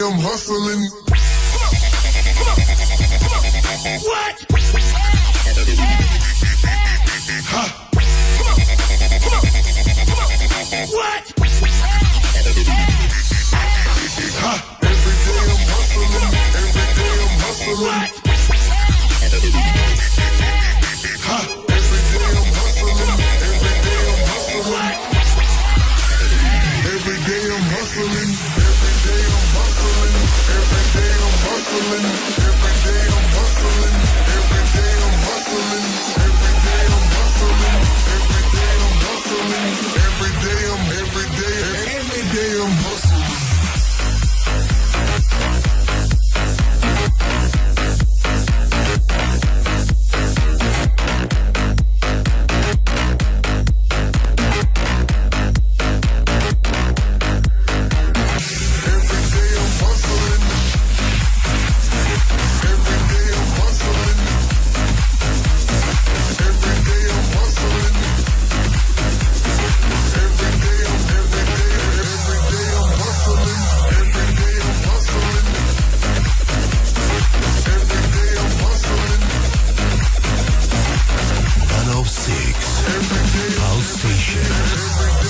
I'm hustling. What? Ha! What? Ha! Every day I'm hustling. Every day I'm hustling. What? Ha! Every day I'm hustling. Every day I'm hustling. What? Every day I'm hustling. Every day I'm hustling. Every day I'm hustling. Every day I'm hustling. Every day I'm hustling. Every day I'm hustling. Every day I'm hustling. Every day I'm every day I'm hustling. House Station.